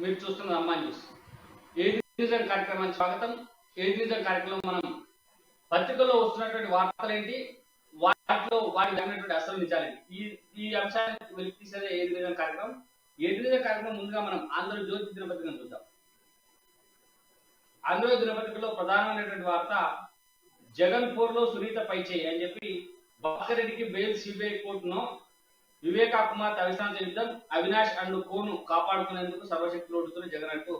మీరు చూస్తున్న అమ్మా న్యూస్. ఏది నిజం కార్యక్రమానికి స్వాగతం. ఏది నిజం కార్యక్రమం మనం పత్రికల్లో వస్తున్నటువంటి వార్తలు ఏంటి, వాటిలో జరిగినటువంటి అసలు నిజాలేంటి, ఈ అంశాన్ని వెలికితీసేదే ఏది నిజం కార్యక్రమం. ఏది నిజం కార్యక్రమం ముందుగా మనం ఆంధ్రజ్యోతి దినపత్రికను చూద్దాం. ఆంధ్రజ్యోతి దినపత్రికలో ప్రధానమైనటువంటి వార్త జగన్ ఫోర్లో సునీత పైచేయి అని చెప్పి భాస్కర్ రెడ్డికి బెయిల్ సిబిఐ కోర్టును వివేకా కుమార్ అవిశ్రాంతి యుద్ధం అవినాష్ అండ్ కోను కాపాడుకునేందుకు సర్వశక్తులు ఒడుతున్న జగన్ అంటూ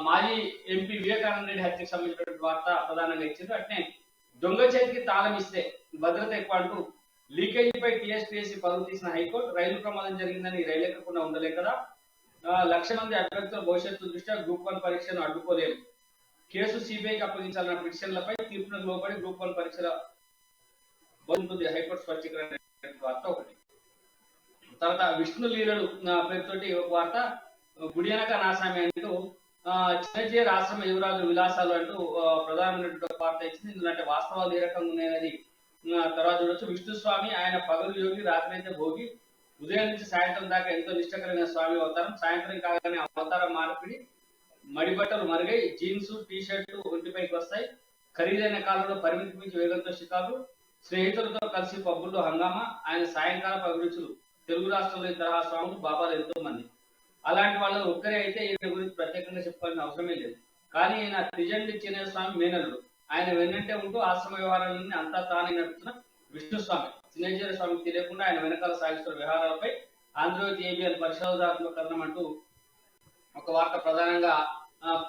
మాజీ ఎంపీ వివేకానంద రెడ్డి హత్యకు సంబంధించినటువంటి వార్త ప్రధానంగా ఇచ్చింది. అట్నే దొంగ చేతికి తాళం ఇస్తే భద్రత ఎక్కువ అంటూ లీకేజీపై టీఎస్పీఎస్సీ పరువు తీసిన హైకోర్టు రైలు ప్రమాదం జరిగిందని రైలు ఎక్కకుండా ఉండలే కదా, 1,00,000 మంది అభ్యర్థుల భవిష్యత్తు దృష్ట్యా గ్రూప్ 1 పరీక్షను అడ్డుకోలేము, కేసు సిబిఐకి అప్పగించాలన్న పిటిషన్లపై తీర్పులకు లోబడి గ్రూప్ 1 పరీక్షల ఉంటుంది హైకోర్టు స్పష్టీకరణ వార్త ఒకటి. తర్వాత విష్ణు లీలలు పేరుతోటి ఒక వార్త, గుడియనక నాసామి అంటూ చిన్నజీర ఆశ్రమ యువరాజు విలాసాలు అంటూ ప్రధానమైనటువంటి వార్త ఇచ్చింది. ఎందుకంటే వాస్తవాలు ఏ రకంగా ఉన్నాయనేది తర్వాత చూడొచ్చు. విష్ణు స్వామి ఆయన పగలు యోగి, రాత్రి అయితే భోగి, ఉదయం నుంచి సాయంత్రం దాకా ఎంతో నిష్టకరమైన స్వామి అవతారం, సాయంత్రం కాగానే అవతారం మార్పిడి, మడిబట్టలు మరుగై జీన్స్ టీషర్టు ఒంటిపైకి వస్తాయి, ఖరీదైన కాలంలో పరిమితి మించి వేగంతో షికారు, స్నేహితులతో కలిసి పబ్బుల్లో హంగామా, ఆయన సాయంకాలపు అభిరుచులు, తెలుగు రాష్ట్రంలో తరహా స్వాములు బాబాలు ఎంతో మంది. అలాంటి వాళ్ళు ఒక్కరే అయితే ఈయన గురించి ప్రత్యేకంగా చెప్పుకోవాల్సిన అవసరమే లేదు. కానీ ఈయన త్రిజండి చిన్న స్వామి మేనల్లుడు. ఆయన వెన్నంటే ఉంటూ ఆశ్రమ వ్యవహారాలన్నీ అంతా తానే నడుపుతున్న విష్ణు స్వామి. చిన్నజీర స్వామికి తెలియకుండా ఆయన వెనకాల సాగిస్తున్న వ్యవహారాలపై ఆంధ్రజ్యోతి ఏబిఎన్ పరిశోధనాత్మక కథనం అంటూ ఒక వార్త ప్రధానంగా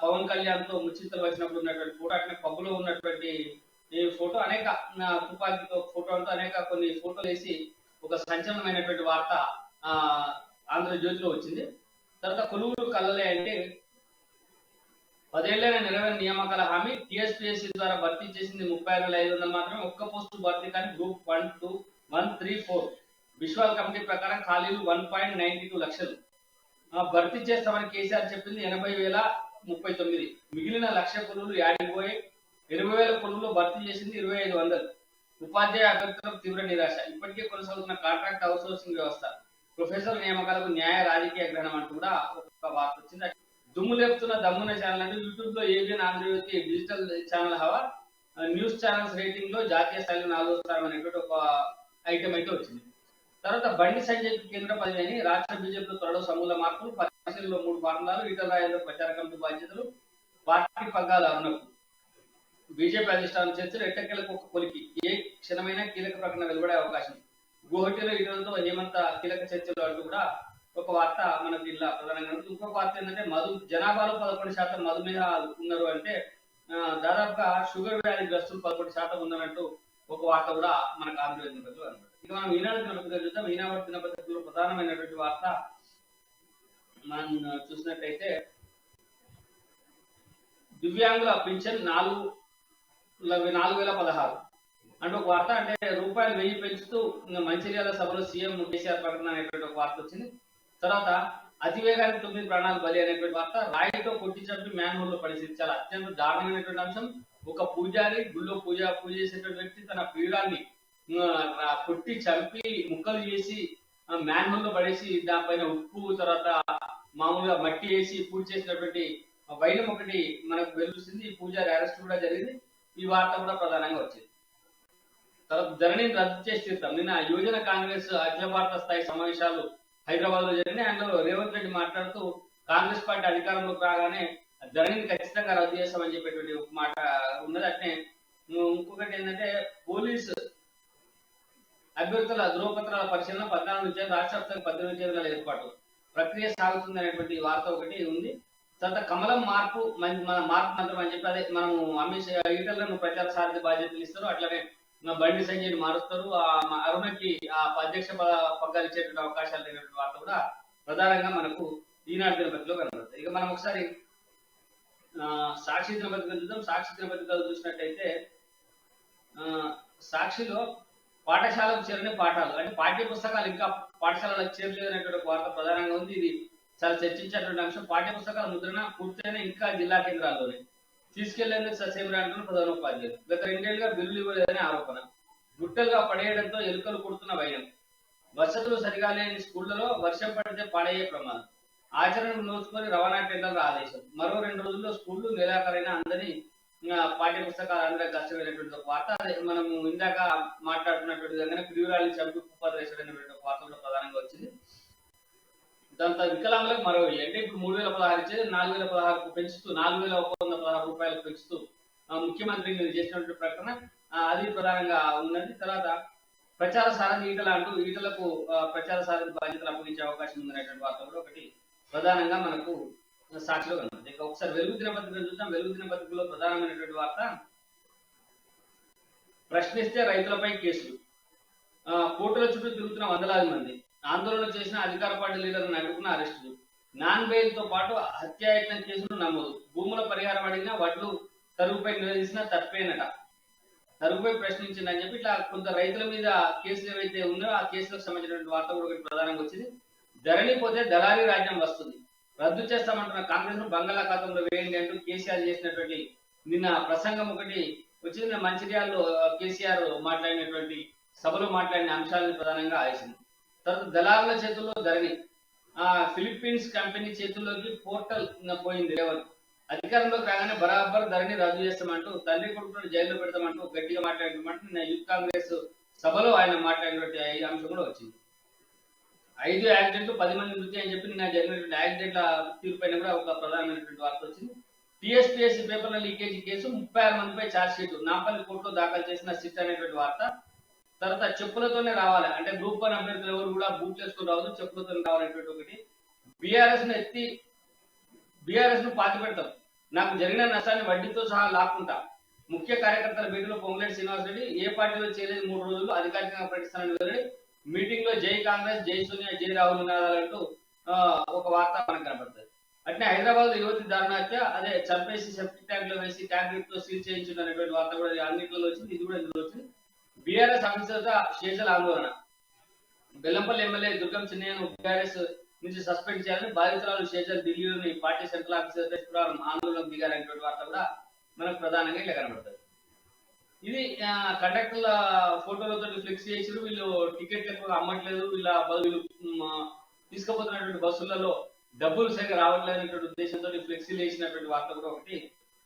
పవన్ కళ్యాణ్ తో ముచ్చింతలు వచ్చినప్పుడు ఉన్నటువంటి ఫోటో, అట్నే పబ్బులో ఉన్నటువంటి ఈ ఫోటో, అనేక తుపాకీతో ఫోటో అంటూ అనేక కొన్ని ఫోటోలు వేసి ఒక సంచలనమైనటువంటి వార్త ఆంధ్రజ్యోతిలో వచ్చింది. తర్వాత కొలువులు కల్లలే అంటే 10 ఏళ్లైన నెరవేరిన నియామకాల హామీ, టీఎస్పీఎస్సీ ద్వారా భర్తీ చేసింది 36,500 మాత్రమే, ఒక్క పోస్టు భర్తీ కానీ గ్రూప్ 1, 2, 1, 3, 4 విశ్వాల్ కమిటీ ప్రకారం ఖాళీలు 1.92 లక్షలు భర్తీ చేస్తామని కేసీఆర్ చెప్పింది. 80,039 మిగిలిన 1,00,000 కొలువులు యాడిపోయి 20,000 కొలువులు భర్తీ చేసింది 2,500. ఉపాధ్యాయ అభ్యర్థులకు తీవ్ర నిరాశ, ఇప్పటికే కొనసాగుతున్న కాంట్రాక్ట్ అవుట్సోర్సింగ్ వ్యవస్థ, ప్రొఫెసర్ నియామకాలకు న్యాయ రాజకీయ గ్రహణం అంటూ కూడా ఒక వార్త వచ్చింది. దుమ్ము లేపుతున్న దమ్మున ఛానల్ అంటే యూట్యూబ్ లో ఏబిఎన్ ఆంధ్రజ్యోతి డిజిటల్ ఛానల్ హవా న్యూస్ ఛానల్స్ రేటింగ్ లో జాతీయ స్థాయిలో 4వ స్థానం అనేటువంటి ఒక ఐటమ్ అయితే వచ్చింది. తర్వాత బండి సంజయ్ కేంద్ర పదవి అని రాష్ట్ర బీజేపీలో త్వరలో సమూల మార్పులు, పరిశీలనలో 3 ఫార్ములాలు, ఈటల రాజేందర్ ప్రచార కమిటీ బాధ్యతలు, పార్టీ పగ్గాల అరుణకు, బీజేపీ అధిష్టానం చర్చలు ఎట్టకెలకు ఒక కొలికి, ఏ క్షణమైనా కీలక ప్రకటన వెలువడే అవకాశం, గువాహటిలో ఈటలతో హేమంత కీలక చర్చలు అంటూ కూడా ఒక వార్త మనకు ఇలా ప్రధానంగా. ఇంకొక వార్త ఏంటంటే జనాభాలో 11% మధుమేహ ఉన్నారు అంటే దాదాపుగా షుగర్ వ్యాధి గ్రస్తులు 11% ఉన్నట్టు ఒక వార్త కూడా మనకు ఆంధ్రజ్యోతి దినపత్రికలో అనమాట. ఇక మనం ఈనాడు దినపత్రిక చూద్దాం. ఈనాడు దినపత్రికలో ప్రధానమైనటువంటి వార్త మనం చూసినట్టయితే దివ్యాంగుల పింఛన్ 4,016 అంటే ఒక వార్త. అంటే రూపాయలు 1000 పెంచుతూ మంచిర్యాల సభలో సీఎం కేసీఆర్ ప్రకటన అనేటువంటి ఒక వార్త వచ్చింది. తర్వాత అతివేగానికి 9 ప్రాణాలు బలి అనేటువంటి వార్త. రాయితో కొట్టి చంపి మ్యాన్ హోల్ లో పడేసింది. చాలా అత్యంత దారుణమైనటువంటి అంశం. ఒక పూజారి గుళ్ళో పూజ చేసేటువంటి వ్యక్తి తన ప్రియురాన్ని కొట్టి చంపి ముక్కలు చేసి మ్యాన్ హోల్ లో పడేసి దానిపైన ఉప్పు తర్వాత మామూలుగా మట్టి వేసి పూజ చేసినటువంటి వైనం ఒకటి మనకు వెలుస్తుంది. ఈ పూజారి అరెస్ట్ కూడా జరిగింది. ఈ వార్త కూడా ప్రధానంగా వచ్చింది. తర్వాత ధరణిని రద్దు చేసి తీరుతాం. నిన్న యువజన కాంగ్రెస్ అఖిల భారత స్థాయి సమావేశాలు హైదరాబాద్ లో జరిగినాయి. అందులో రేవంత్ రెడ్డి మాట్లాడుతూ కాంగ్రెస్ పార్టీ అధికారంలోకి రాగానే ధరణిని ఖచ్చితంగా రద్దు చేస్తామని చెప్పేటువంటి ఒక మాట ఉన్నది. అట్నే ఇంకొకటి ఏంటంటే పోలీసు అభ్యర్థుల ధృవపత్రాల పరిశీలన 14 నుంచి రాష్ట్ర వ్యాప్తంగా 18 కేంద్రాల ఏర్పాటు ప్రక్రియ సాగుతుంది అనేటువంటి వార్త ఒకటి ఉంది. తర్వాత కమలం మార్పు మన మార్పు మంత్రం అని చెప్పి అదే మనం అమిత్ షా ఈటలను ప్రచార సారథి బాధ్యతలు ఇస్తారు. అట్లానే బండి సంజయ్ని మారుస్తారు. అరుణకి అధ్యక్ష పగ్గాలు ఇచ్చేటువంటి అవకాశాలు లేనటువంటి వార్త కూడా ప్రధానంగా మనకు ఈనాడు దినపత్రికలో కనబడుతుంది. ఇక మనం ఒకసారి సాక్షి దినపత్రిక చూద్దాం. సాక్షి దినపత్రికలు చూసినట్టయితే సాక్షిలో పాఠశాలకు చేరని పాఠాలు అంటే పాఠ్య పుస్తకాలు ఇంకా పాఠశాలకు చేరలేదు అనేటువంటి వార్త ప్రధానంగా ఉంది. ఇది చాలా చర్చించేటువంటి అంశం. పాఠ్య పుస్తకాల ముద్రణ పూర్తయిన ఇంకా జిల్లా కేంద్రాల్లోనే తీసుకెళ్లేందుకు ససేమిరాంటున్న ప్రధానోపాధ్యాయులు. గత 2 ఏళ్లుగా బిల్లులు ఇవ్వలేదని ఆరోపణ. గుట్టలుగా పడేయడంతో ఎలుకలు కొడుతున్న భయం. వసతులు సరిగా లేని స్కూళ్లలో వర్షం పడితే పాడయ్యే ప్రమాదం. ఆచరణ నోచుకొని రవాణా టెండర్ల ఆదేశం. మరో 2 రోజుల్లో స్కూళ్లు నెలాఖరైన అందరి పాఠ్య పుస్తకాలు అందరికి కష్టమైనటువంటి ఒక వార్త. అదే మనము ఇందాక మాట్లాడుతున్నటువంటి విధంగానే ప్రియురాలి చంపి కుప్పద్రేశుడైనటువంటి ఒక వార్త కూడా ప్రధానంగా వచ్చింది. దాంతో వికలాంగులకు మరో అంటే ఇప్పుడు 3016 ఇచ్చేది 4016కు పెంచుతూ 4116 రూపాయలకు పెంచుతూ ముఖ్యమంత్రి చేసినటువంటి ప్రకటన అది ప్రధానంగా ఉన్నది. తర్వాత ప్రచార సారథి ఈటల అంటూ ఈటలకు ప్రచార సారథి బాధ్యతలు అప్పగించే అవకాశం ఉందనేటువంటి వార్త కూడా ఒకటి ప్రధానంగా మనకు సాక్షిలో కనబడుతుంది. ఇక ఒకసారి వెలుగు దినపత్రికను చూద్దాం. వెలుగు దినపత్రికలో ప్రధానమైనటువంటి వార్త ప్రశ్నిస్తే రైతులపై కేసులు. కోర్టుల చుట్టూ తిరుగుతున్న వందలాది మంది, ఆందోళన చేసిన అధికార పార్టీ లీడర్లను అడ్డుకున్న అరెస్టులు, నాన్ బెయిల్ తో పాటు హత్యాయత్నం కేసులు నమోదు, భూముల పరిహారం అడిగిన వడ్లు తరుగుపై నివేదించిన తప్పేనట, తరుగుపై ప్రశ్నించిందని చెప్పి ఇట్లా కొంత రైతుల మీద కేసులు ఏవైతే ఉన్నాయో ఆ కేసులకు సంబంధించినటువంటి వార్త కూడా ఒకటి ప్రధానంగా వచ్చింది. ధరణి పోతే దళారీ రాజ్యం వస్తుంది, రద్దు చేస్తామంటున్న కాంగ్రెస్ ను బంగాళాఖాతంలో వేయండి అంటూ కేసీఆర్ చేసినటువంటి నిన్న ప్రసంగం ఒకటి వచ్చింది. మంచిర్యాలలో కేసీఆర్ మాట్లాడినటువంటి సభలో మాట్లాడిన అంశాలను ప్రధానంగా ఆశింది. తర్వాత దళారుల చేతుల్లో ధరణి, ఫిలిప్పీన్స్ కంపెనీ చేతుల్లోకి పోర్టల్ పోయింది రేవంత్, అధికారంలోకి రాగానే బరాబర్ ధరణి రద్దు చేస్తామంటూ తండ్రి కొడుకులను జైల్లో పెడతామంటూ గట్టిగా మాట్లాడినటువంటి నిన్న యూత్ కాంగ్రెస్ సభలో ఆయన మాట్లాడినటువంటి అంశం కూడా వచ్చింది. 5 యాక్సిడెంట్లు 10 మంది మృతి అని చెప్పి నిన్న జరిగినటువంటి యాక్సిడెంట్ల తీర్పైన కూడా ఒక ప్రధానమైనటువంటి వార్త వచ్చింది. టీఎస్పీఎస్సీ పేపర్ల లీకేజీ కేసు 36 మందిపై ఛార్జ్ షీట్ నాంపల్లి కోర్టులో దాఖలు చేసిన సిట్ అనేటువంటి వార్త. తర్వాత చెప్పులతోనే రావాలి అంటే గ్రూప్ 1 అభ్యర్థులు ఎవరు కూడా బూట్ చేసుకుని రావద్దు, చెప్పులతోనే రావాలనేటువంటి ఒకటి. బీఆర్ఎస్ ను పాతి పెడతాం, నాకు జరిగిన నష్టాన్ని వడ్డీతో సహా లాక్కుంటా, ముఖ్య కార్యకర్తల భేటీలో పొంగులేటి శ్రీనివాసరెడ్డి ఏ పార్టీలో చేరేది 3 రోజుల్లో అధికారికంగా ప్రకటిస్తానని వెల్లడి, మీటింగ్ లో జై కాంగ్రెస్, జై సోనియా, జై రాహుల్ నినాదాలంటూ ఒక వార్త మనకు కనబడుతుంది. అట్నే హైదరాబాద్ యువతి దారుణహత్య, అదే చంపేసి సెప్టిక్ ట్యాంక్ లో వేసి కాంక్రీట్ తో సీల్ చేయించిన అనేటువంటి వార్త కూడా అన్నింటిలో వచ్చింది, ఇది కూడా ఇందులో వచ్చింది. బీఆర్ఎస్ అవిశ్వాస శేషల ఆందోళన, బెల్లంపల్లి ఎమ్మెల్యే దుర్గం చిన్నయ్యను బీఆర్ఎస్ నుంచి సస్పెండ్ చేయాలని బాధితురాలు శేషల్ ఢిల్లీలోని పార్టీ సెంట్రల్ ఆఫీసర్ శుక్రవారం ఆందోళనకు దిగారనేటువంటి వార్త కూడా మనకు ప్రధానంగా ఇట్లా కనబడుతుంది. ఇది కండక్టర్ల ఫోటోలతో ఫ్లెక్స్ చేసారు, వీళ్ళు టికెట్లు ఎక్కువగా అమ్మట్లేదు, వీళ్ళు తీసుకుపోతున్నటువంటి బస్సులలో డబ్బులు సరిగ్గా రావట్లేదు అనేటువంటి ఉద్దేశంతో ఫ్లెక్సీలు వేసినటువంటి వార్త కూడా ఒకటి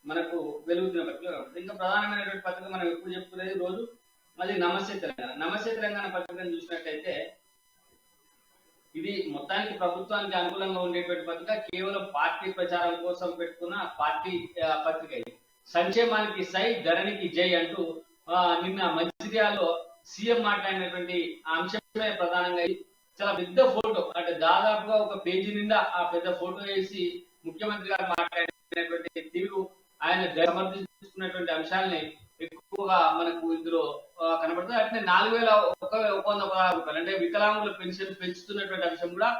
మనకు వెలుగుతున్న పత్రిక. ఇంకా ప్రధానమైనటువంటి పత్రిక మనం ఎప్పుడు చెప్పుకునేది రోజు అది నమస్తే తెలంగాణ. నమస్తే తెలంగాణ పత్రికను చూసినట్టయితే ఇది మొత్తానికి ప్రభుత్వానికి అనుకూలంగా ఉండేటువంటి పత్రిక, కేవలం పార్టీ ప్రచారం కోసం పెట్టుకున్న పార్టీ పత్రిక. ఇది సంక్షేమానికి సై, ధరణికి జై అంటూ నిన్న మంచిర్యాలలో సీఎం మాట్లాడినటువంటి అంశమే ప్రధానంగా. చాలా పెద్ద ఫోటో అంటే దాదాపుగా ఒక పేజీ నిండా ఆ పెద్ద ఫోటో వేసి ముఖ్యమంత్రి గారు మాట్లాడినటువంటి తీరు, ఆయన సమర్థించుకున్నటువంటి అంశాలని ఎక్కువగా మనకు ఇందులో కనబడుతుంది. అట్లనే 4116 రూపాయలు అంటే వికలాంగుల పెన్షన్ పెంచుతున్నటువంటి అంశం కూడా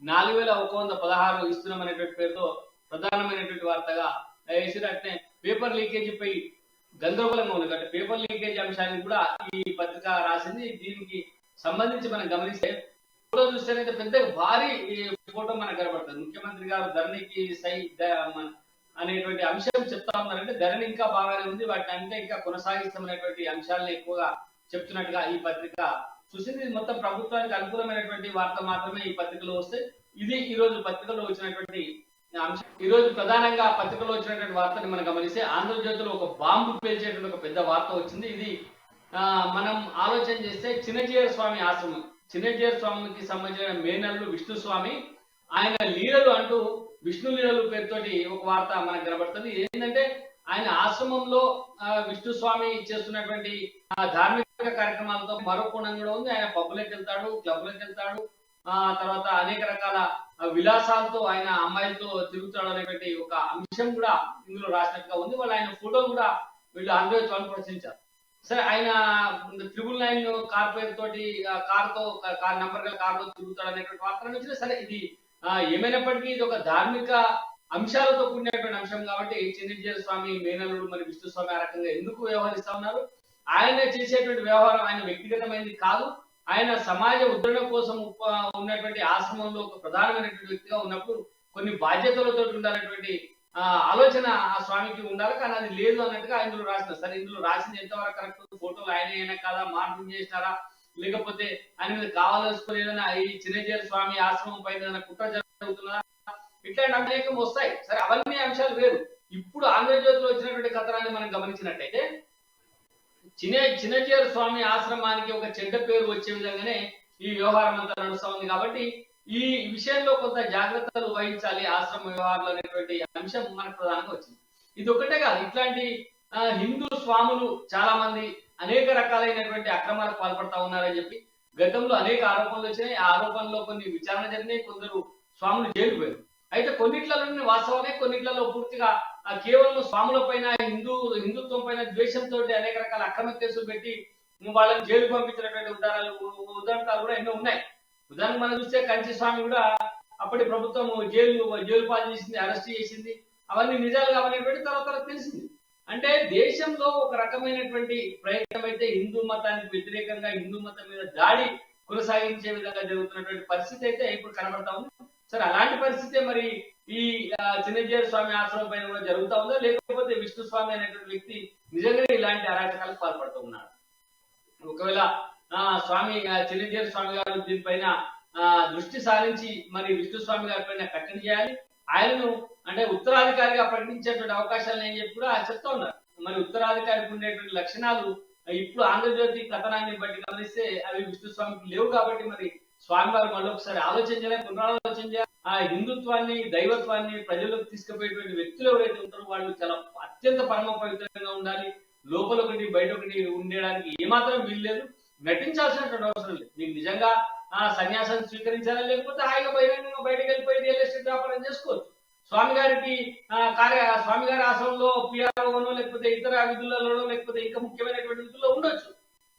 4116 ఇస్తున్నాం అనేటువంటి పేరుతో ప్రధానమైనటువంటి వార్తగా వేసి, అట్లనే పేపర్ లీకేజీపై గందరగోళంగా ఉంది. అంటే పేపర్ లీకేజీ అంశాన్ని కూడా ఈ పత్రిక రాసింది. దీనికి సంబంధించి మనం గమనిస్తే ఫోటో చూస్తేనైతే పెద్ద భారీ ఫోటో మనకు కనబడుతుంది. ముఖ్యమంత్రి గారు ధరణికి సై అనేటువంటి అంశం చెప్తా ఉన్నారంటే ధరణి ఇంకా బాగానే ఉంది, వాటిని అంటే ఇంకా కొనసాగిస్తామనేటువంటి అంశాలను ఎక్కువగా చెప్తున్నట్టుగా ఈ పత్రిక చూసింది. ఇది మొత్తం ప్రభుత్వానికి అనుకూలమైనటువంటి వార్త మాత్రమే ఈ పత్రికలో వస్తే. ఇది ఈ రోజు పత్రికలో వచ్చినటువంటి అంశం. ఈ రోజు ప్రధానంగా పత్రికలో వచ్చినటువంటి వార్తని మనం గమనిస్తే ఆంధ్రజ్యోతిలో ఒక బాంబు పేల్చేటువంటి ఒక పెద్ద వార్త వచ్చింది. ఇది మనం ఆలోచన చేస్తే చిన్నజీయర్ స్వామి ఆశ్రమం, చిన్నజీయర్ స్వామికి సంబంధించిన మేనల్లు విష్ణు స్వామి, ఆయన లీలలు అంటూ విష్ణు లీలలు పేరుతోటి ఒక వార్త మనకు కనబడుతుంది. ఏంటంటే ఆయన ఆశ్రమంలో విష్ణు స్వామి చేస్తున్నటువంటి ధార్మిక కార్యక్రమాలతో మరో కోణం కూడా ఉంది. ఆయన పబ్బులకు వెళ్తాడు, క్లబ్లకు వెళ్తాడు, తర్వాత అనేక రకాల విలాసాలతో ఆయన అమ్మాయిలతో తిరుగుతాడు అనేటువంటి ఒక అంశం కూడా ఇందులో రాసినట్టుగా ఉంది. వాళ్ళు ఆయన ఫోటో కూడా వీళ్ళు ఆంధ్రజ్యోతి వాళ్ళు ప్రశ్నించారు. సరే, ఆయన 999 కార్ పేరు తోటి కార్ నంబర్ గల కారుతో తిరుగుతాడు అనేటువంటి వార్తలు వచ్చినా సరే, ఇది ఏమైనప్పటికీ ఇది ఒక ధార్మిక అంశాలతో కూడినటువంటి అంశం కాబట్టి చిన్నజీయర్ స్వామి మేనల్లుడు మరి విష్ణు స్వామి ఆ రకంగా ఎందుకు వ్యవహరిస్తా ఉన్నారు? ఆయన చేసేటువంటి వ్యవహారం ఆయన వ్యక్తిగతమైనది కాదు. ఆయన సమాజ ఉద్ధరణ కోసం ఉన్నటువంటి ఆశ్రమంలో ఒక ప్రధానమైనటువంటి వ్యక్తిగా ఉన్నప్పుడు కొన్ని బాధ్యతలతో ఉండాలనేటువంటి ఆలోచన ఆ స్వామికి ఉండాలి. కానీ అది లేదు అన్నట్టుగా ఇందులో రాసిన. సరే, ఇందులో రాసింది ఎంతవరకు కరెక్ట్, ఫోటోలు ఆయన అయినా కాదా, మార్పులు చేసినారా, లేకపోతే ఆయన మీద కావాల్సుకుని ఏదైనా ఈ చిన్నజీయర్ స్వామి ఆశ్రమం పైన ఏదైనా కుట్ర జరుగుతున్నదా, ఇట్లాంటి అనేకం వస్తాయి. సరే అవన్నీ అంశాలు వేరు. ఇప్పుడు ఆంధ్రజ్యోతిలో వచ్చినటువంటి కథనాన్ని మనం గమనించినట్టయితే చిన్నజీయర్ స్వామి ఆశ్రమానికి ఒక చెడ్డ పేరు వచ్చే విధంగానే ఈ వ్యవహారం అంతా నడుస్తా ఉంది. కాబట్టి ఈ విషయంలో కొంత జాగ్రత్తలు వహించాలి ఆశ్రమ వ్యవహారాలు అనేటువంటి అంశం మనకు ప్రధానంగా వచ్చింది. ఇది ఒకటే కాదు, ఇట్లాంటి హిందూ స్వాములు చాలా మంది అనేక రకాలైనటువంటి అక్రమాలకు పాల్పడతా ఉన్నారని చెప్పి గతంలో అనేక ఆరోపణలు వచ్చినాయి. ఆ ఆరోపణలో కొన్ని విచారణ జరిగినాయి, కొందరు స్వాములు జైలు పోయారు. అయితే కొన్నిట్లలోని వాస్తవమే, కొన్నిట్లలో పూర్తిగా కేవలం స్వాముల పైన హిందుత్వం పైన ద్వేషంతో అనేక రకాల అక్రమ కేసులు పెట్టి వాళ్ళని జైలు పంపించినటువంటి ఉదాహరణలు కూడా ఎన్నో ఉన్నాయి. ఉదాహరణకు మనం చూస్తే కంచి స్వామి కూడా అప్పటి ప్రభుత్వం జైలు పాలు చేసింది, అరెస్ట్ చేసింది. అవన్నీ నిజాలు కావనేటువంటి తర్వాత తెలిసింది. అంటే దేశంలో ఒక రకమైనటువంటి ప్రయత్నం అయితే హిందూ మతానికి వ్యతిరేకంగా హిందూ మతం మీద దాడి కొనసాగించే విధంగా జరుగుతున్నటువంటి పరిస్థితి అయితే ఇప్పుడు కనబడతా ఉంది. సరే అలాంటి పరిస్థితే మరి ఈ చిన్నజీయర్ స్వామి ఆశ్రమం పైన కూడా జరుగుతా ఉందా, లేకపోతే విష్ణు స్వామి అనేటువంటి వ్యక్తి నిజంగానే ఇలాంటి అరాచకాలకు పాల్పడుతూ ఉన్నాడు? ఒకవేళ స్వామి చిన్నజీయర్ స్వామి గారు దీనిపైన దృష్టి సారించి మరి విష్ణు స్వామి గారి పైన కట్టడి చేయాలి, ఆయనను అంటే ఉత్తరాధికారిగా ప్రకటించేటువంటి అవకాశాలు నేను చెప్పి కూడా చెప్తా ఉన్నారు. మరి ఉత్తరాధికారికి ఉండేటువంటి లక్షణాలు ఇప్పుడు ఆంధ్రజ్యోతి కథనాన్ని బట్టి గమనిస్తే అవి విష్ణు స్వామికి లేవు. కాబట్టి మరి స్వామి వారు మళ్ళీ ఒకసారి ఆలోచన చేయాలి, పునరాలోచన చేయాలి. ఆ హిందుత్వాన్ని దైవత్వాన్ని ప్రజలకు తీసుకుపోయేటువంటి వ్యక్తులు ఎవరైతే ఉంటారో వాళ్ళు చాలా అత్యంత పరమ పవిత్రంగా ఉండాలి. లోపల ఒకటి బయట ఒకటి ఉండడానికి ఏమాత్రం వీల్లేదు. నటించాల్సినటువంటి అవసరం లేదు. మీకు నిజంగా సన్యాసం స్వీకరించాలా, లేకపోతే హాయిగా బహిరంగంగా బయటకు వెళ్ళిపోయి రియల్ ఎస్టేట్ వ్యాపారం చేసుకోవచ్చు. స్వామి గారి ఆశ్రమంలో పిఆర్ఓనో లేకపోతే ఇతర విధులలోనో లేకపోతే ఇంకా ముఖ్యమైనటువంటి విధుల్లో ఉండొచ్చు.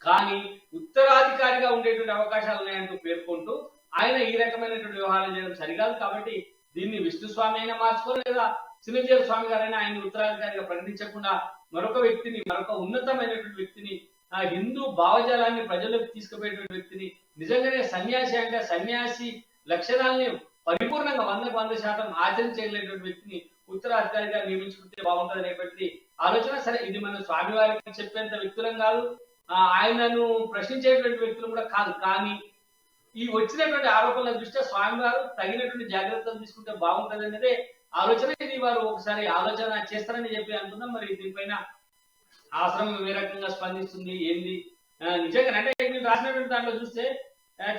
కానీ ఉత్తరాధికారిగా ఉండేటువంటి అవకాశాలు ఉన్నాయంటూ పేర్కొంటూ ఆయన ఈ రకమైనటువంటి వ్యవహారం చేయడం సరికాదు. కాబట్టి దీన్ని విష్ణు స్వామి అయినా మార్చుకోవాలి, లేదా చిన్నజీయర్ స్వామి గారైనా ఆయన ఉత్తరాధికారిగా ప్రకటించకుండా మరొక ఉన్నతమైనటువంటి వ్యక్తిని హిందూ భావజాలాన్ని ప్రజలకు తీసుకుపోయేటువంటి వ్యక్తిని నిజంగానే సన్యాసి అంటే సన్యాసి లక్షణాలని పరిపూర్ణంగా 100% ఆచరించలేటువంటి వ్యక్తిని ఉత్తరాధికారిగా నియమించుకుంటే బాగుంటుంది అనేటువంటి ఆలోచన. సరే ఇది మన స్వామి వారికి చెప్పేంత వ్యక్తులం కాదు, ఆయనను ప్రశ్నించేటువంటి వ్యక్తులు కూడా కాదు. కానీ ఈ వచ్చినటువంటి ఆరోపణల దృష్ట్యా స్వామి వారు తగినటువంటి జాగ్రత్తలు తీసుకుంటే బాగుంటుంది అనేదే ఆలోచన. ఇది వారు ఒకసారి ఆలోచన చేస్తారని చెప్పి అనుకుందాం. మరి దీనిపైన ఆశ్రమం ఏ రకంగా స్పందిస్తుంది ఏంది నిజంగా అంటే మీరు రాసినటువంటి దాంట్లో చూస్తే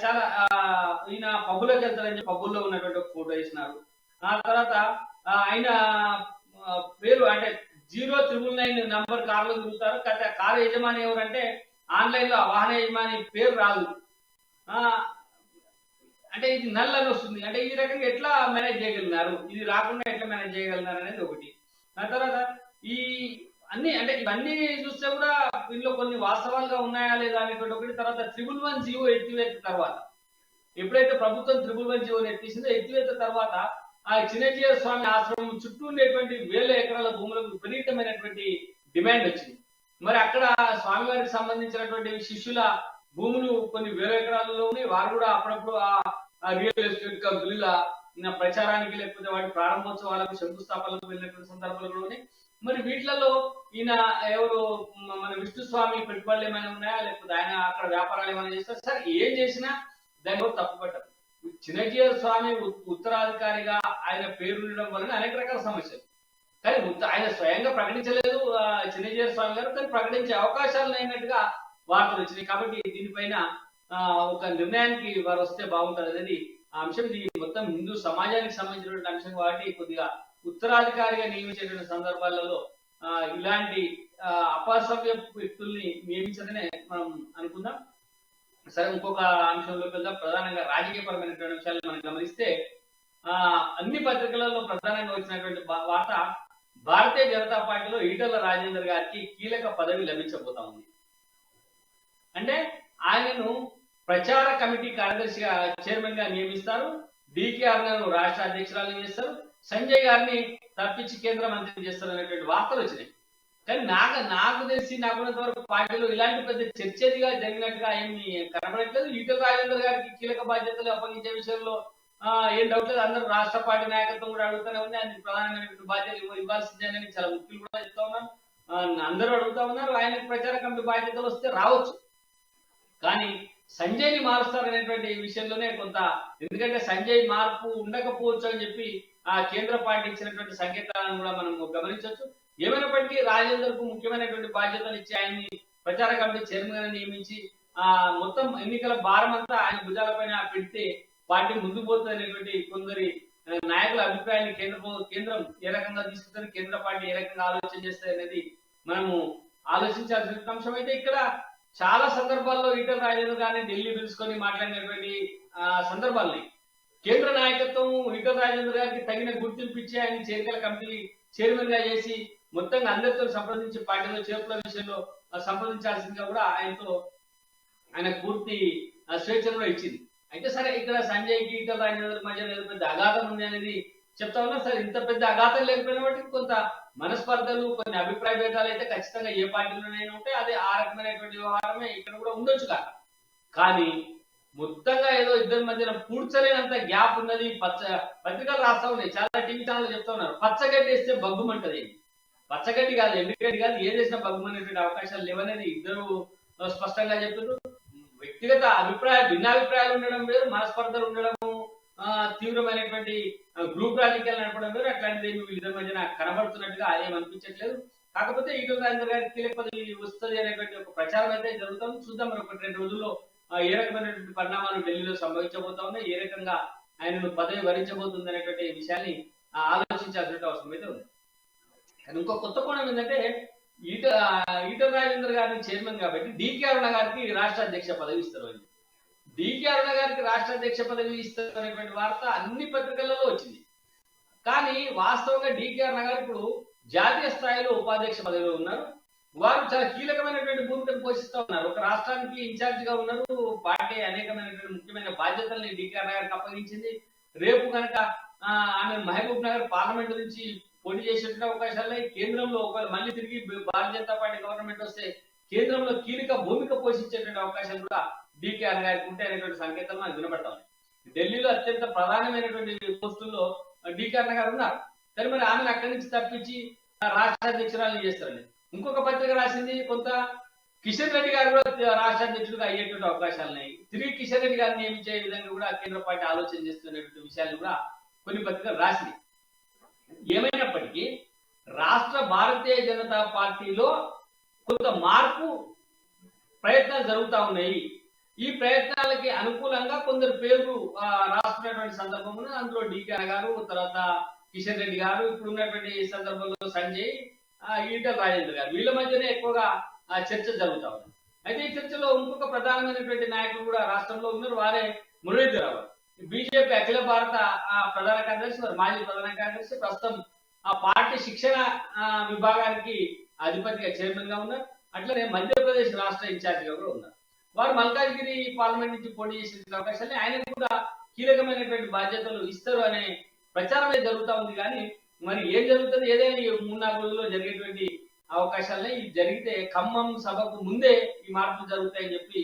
చాలా ఈయన పబ్బులోకి వెళ్తారని చెప్పి పబ్బుల్లో ఉన్నటువంటి ఒక ఫోటో ఇస్తున్నారు. ఆ తర్వాత ఆయన పేరు అంటే 0999 నంబర్ కార్లో తిరుగుతారు. కారు యజమాని ఎవరంటే ఆన్లైన్ లో వాహన యజమాని పేరు రాదు. అంటే ఇది నల్ అని వస్తుంది. అంటే ఈ రకంగా ఎట్లా మేనేజ్ చేయగలిగినారు, ఇది రాకుండా ఎట్లా మేనేజ్ చేయగలిగినారు అనేది ఒకటి. ఆ తర్వాత ఈ అన్ని అంటే ఇవన్నీ చూస్తే కూడా వీళ్ళు కొన్ని వాస్తవాలుగా ఉన్నాయా లేదా అనేటువంటి ఒకటి. తర్వాత 111 జీవో ఎత్తివేత తర్వాత ఎప్పుడైతే ప్రభుత్వం 111 జీవోని ఎత్తేసిందో ఎత్తివేత తర్వాత ఆ చిన్నజీయర్ స్వామి ఆశ్రమం చుట్టూ ఉండేటువంటి వేల ఎకరాల భూములకు విపరీతమైనటువంటి డిమాండ్ వచ్చింది. మరి అక్కడ స్వామివారికి సంబంధించినటువంటి శిష్యుల భూములు కొన్ని వేల ఎకరాలలో ఉన్నాయి. వారు కూడా అప్పుడప్పుడు ఆ రియల్ ఎస్టేట్ కంపెనీల ప్రచారానికి లేకపోతే వాటి ప్రారంభోత్సవాలకు శంకుస్థాపనలకు వెళ్ళినటువంటి సందర్భాలు కూడా ఉన్నాయి. మరి వీటిలలో ఈయన ఎవరు మన విష్ణు స్వామి పెట్టుబడులు ఏమైనా ఉన్నాయా, లేకపోతే ఆయన అక్కడ వ్యాపారాలు ఏమైనా చేస్తారు? సార్ ఏం చేసినా దాన్ని కూడా తప్పుపడ్డారు. చిన్నజీయర్ స్వామి ఉత్తరాధికారిగా ఆయన పేరు ఉండడం వలన అనేక రకాల సమస్యలు, కానీ ఆయన స్వయంగా ప్రకటించలేదు చిన్నజీయర్ స్వామి గారు, కానీ ప్రకటించే అవకాశాలు అయినట్టుగా వార్తలు వచ్చినాయి. కాబట్టి దీనిపైన ఒక నిర్ణయానికి వారు వస్తే బాగుంటుంది అనేది ఆ అంశం. ఇది మొత్తం హిందూ సమాజానికి సంబంధించినటువంటి అంశం కాబట్టి కొద్దిగా ఉత్తరాధికారిగా నియమించేటువంటి సందర్భాలలో ఇలాంటి అపసవ్య వ్యక్తుల్ని నియమించదనే మనం అనుకుందాం. సరే ఇంకొక అంశంలోకి వెళ్దాం. ప్రధానంగా రాజకీయపరమైనటువంటి అంశాలను మనం గమనిస్తే అన్ని పత్రికలలో ప్రధానంగా వచ్చినటువంటి వార్త భారతీయ జనతా పార్టీలో ఈటల రాజేందర్ గారికి కీలక పదవి లభించబోతా ఉంది. అంటే ఆయనను ప్రచార కమిటీ కార్యదర్శిగా చైర్మన్ గా నియమిస్తారు. డికేఆర్ గారు రాష్ట్ర అధ్యక్షురాలు చేస్తారు. సంజయ్ గారిని తప్పించి కేంద్ర మంత్రిని చేస్తారు అనేటువంటి వార్తలు వచ్చినాయి. కానీ నాకు తెలిసి నాకున్నంత వరకు పార్టీలో ఇలాంటి పెద్ద చర్చదిగా జరిగినట్టుగా ఏమి కనబడట్లేదు. ఈటల రాజేందర్ గారికి కీలక బాధ్యతలు అప్పగించే విషయంలో ఏం డౌట్ లేదు. అందరూ రాష్ట్ర పార్టీ నాయకత్వం కూడా అడుగుతూనే ఉంది. ఆయన ప్రధానమైనటువంటి బాధ్యతలు ఇవ్వాల్సిందేనని చాలా ముఖ్యులు కూడా చెప్తా ఉన్నారు. అందరూ అడుగుతా ఉన్నారు. ఆయనకు ప్రచార కమిటీ బాధ్యతలు వస్తే రావచ్చు, కానీ సంజయ్ ని మారుస్తారనేటువంటి విషయంలోనే కొంత, ఎందుకంటే సంజయ్ మార్పు ఉండకపోవచ్చు అని చెప్పి ఆ కేంద్ర పార్టీ ఇచ్చినటువంటి సంకేతాలను కూడా మనం గమనించవచ్చు. ఏమైనప్పటికీ రాజేందర్ కు ముఖ్యమైనటువంటి బాధ్యతలు ఇచ్చి ఆయన్ని ప్రచార కమిటీ చైర్మన్ గా నియమించి మొత్తం ఎన్నికల భారం అంతా ఆయన భుజాలపైన పెడితే పార్టీ ముందుకు పోతుంది అనేటువంటి కొందరి నాయకుల అభిప్రాయాన్ని కేంద్రం ఏ రకంగా తీసుకుంటుంది, కేంద్ర పార్టీ ఏ రకంగా ఆలోచన చేస్తుంది అనేది మనము ఆలోచించాల్సిన అంశం. అయితే ఇక్కడ చాలా సందర్భాల్లో ఈటల రాజేందర్ గారిని ఢిల్లీ పిలుచుకొని మాట్లాడినటువంటి సందర్భాలని కేంద్ర నాయకత్వం ఈటల రాజేందర్ గారికి తగిన గుర్తింపు ఇచ్చి ఆయన చేరికల కమిటీ చైర్మన్ గా చేసి మొత్తంగా అందరితో సంప్రదించి పార్టీలో చేర్పుల విషయంలో సంప్రదించాల్సిందిగా కూడా ఆయన పూర్తి స్వేచ్ఛను కూడా ఇచ్చింది. అయితే సరే ఇక్కడ సంజయ్కి ఈటల రాజేందర్ మధ్య పెద్ద అఘాతం ఉంది అనేది చెప్తా ఉన్నా. సరే ఇంత పెద్ద అఘాతం లేకపోయినా బట్టి కొంత మనస్పర్ధలు కొన్ని అభిప్రాయ భేదాలు అయితే ఖచ్చితంగా ఏ పార్టీలోనైనా ఉంటాయి. అదే ఆ రకమైనటువంటి వ్యవహారమే ఇక్కడ కూడా ఉండొచ్చు కాక. కానీ మొత్తంగా ఏదో ఇద్దరి మధ్యన పూడ్చలేనంత గ్యాప్ ఉన్నది. పత్రికలు రాస్తా ఉన్నాయి, చాలా టీవీ ఛానల్ చెప్తా ఉన్నారు, పచ్చగడ్డి వేస్తే బగ్గుమంటది. పచ్చగడ్డి కాదు, ఎండుగడ్డి కాదు, ఏది వేసినా బగ్గుమనేటువంటి అవకాశాలు లేవనేది ఇద్దరు స్పష్టంగా చెప్తున్నారు. వ్యక్తిగత భిన్నాభిప్రాయాలు ఉండడం వేరు, మనస్పర్ధలు ఉండడము, తీవ్రమైనటువంటి గ్రూప్ రాజకీయాలు నడపడం వేరు. అట్లాంటిది వీళ్ళిద్దరి మధ్యన కనబడుతున్నట్టుగా ఏం అనిపించట్లేదు. కాకపోతే ఈటల రాజేందర్ గారికి కీలక పదవి వస్తుంది అనేటువంటి ఒక ప్రచారం అయితే జరుగుతుంది. చూద్దాం మరి 1-2 రోజుల్లో ఏ రకమైనటువంటి పరిణామాలు ఢిల్లీలో సంభవించబోతా ఉన్నాయి, ఏ రకంగా ఆయనను పదవి వరించబోతుంది అనేటువంటి విషయాన్ని ఆలోచించాల్సిన అవసరం అయితే ఉంది. కానీ ఇంకో కొత్త కోణం ఏంటంటే ఈటల రాజేందర్ గారిని చైర్మన్ కాబట్టి డికే అరుణ గారికి రాష్ట్ర అధ్యక్ష పదవి ఇస్తారు. డికే అరుణ గారికి రాష్ట్ర అధ్యక్ష పదవి ఇస్తారు అనేటువంటి వార్త అన్ని పత్రికలలో వచ్చింది. కానీ వాస్తవంగా డికే అరుణ గారు ఇప్పుడు జాతీయ స్థాయిలో ఉపాధ్యక్ష పదవిలో ఉన్నారు. వారు చాలా కీలకమైనటువంటి భూమికను పోషిస్తూ ఉన్నారు. ఒక రాష్ట్రానికి ఇన్ఛార్జ్ గా ఉన్నారు. పార్టీ అనేకమైనటువంటి ముఖ్యమైన బాధ్యతల్ని డికే అరుణ గారికి అప్పగించింది. రేపు కనుక ఆమె మహబూబ్ నగర్ పార్లమెంట్ నుంచి పోటీ చేసేటువంటి అవకాశాలు కేంద్రంలో మళ్ళీ తిరిగి భారతీయ జనతా పార్టీ గవర్నమెంట్ వస్తే కేంద్రంలో కీలక భూమిక పోషించేటువంటి అవకాశాలు కూడా డికే అరుణ గారికి ఉంటాయి అనేటువంటి సంకేతాలు మనకు వినపడతాం. ఢిల్లీలో అత్యంత ప్రధానమైనటువంటి పోస్టుల్లో డికే అరుణ గారు ఉన్నారు. కానీ మరి ఆమెను అక్కడి నుంచి తప్పించి రాష్ట్ర అధ్యక్షురాలు చేస్తారండి. ఇంకొక పత్రిక రాసింది కొంత కిషన్ రెడ్డి గారు కూడా రాష్ట్ర అధ్యక్షుడిగా అయ్యేటువంటి అవకాశాలు ఉన్నాయి. తిరిగి కిషన్ రెడ్డి గారిని నియమించే విధంగా కూడా కేంద్ర పార్టీ ఆలోచన చేస్తున్నటువంటి విషయాలు కూడా కొన్ని పత్రికలు రాసింది. ఏమైనప్పటికీ రాష్ట్ర భారతీయ జనతా పార్టీలో కొంత మార్పు ప్రయత్నాలు జరుగుతూ ఉన్నాయి. ఈ ప్రయత్నాలకి అనుకూలంగా కొందరు పేర్లు రాస్తున్నటువంటి సందర్భంలో అందులో డికే గారు, తర్వాత కిషన్ రెడ్డి గారు, ఇప్పుడు ఉన్నటువంటి సందర్భంలో సంజయ్, ఈటల రాజేందర్ గారు, వీళ్ళ మధ్యనే ఎక్కువగా చర్చ జరుగుతా ఉంది. అయితే ఈ చర్చలో ఇంకొక ప్రధానమైనటువంటి నాయకులు కూడా రాష్ట్రంలో ఉన్నారు. వారే మురళీధర్ రావు, బీజేపీ అఖిల భారత ప్రధాన కార్యదర్శి, మాజీ ప్రధాన కార్యదర్శి, ప్రస్తుతం ఆ పార్టీ శిక్షణ విభాగానికి అధిపతిగా చైర్మన్ గా ఉన్నారు. అట్లనే మధ్యప్రదేశ్ రాష్ట్ర ఇన్ఛార్జ్ గా కూడా ఉన్నారు. వారు మల్కాజ్గిరి పార్లమెంట్ నుంచి పోటీ చేసే అవకాశాన్ని ఆయనకు కూడా కీలకమైనటువంటి బాధ్యతలు ఇస్తారు అనే ప్రచారమే జరుగుతూ ఉంది. కానీ మరి ఏం జరుగుతుంది, ఏదైనా 3-4 రోజుల్లో జరిగేటువంటి అవకాశాలనే ఇది జరిగితే ఖమ్మం సభకు ముందే ఈ మార్పులు జరుగుతాయని చెప్పి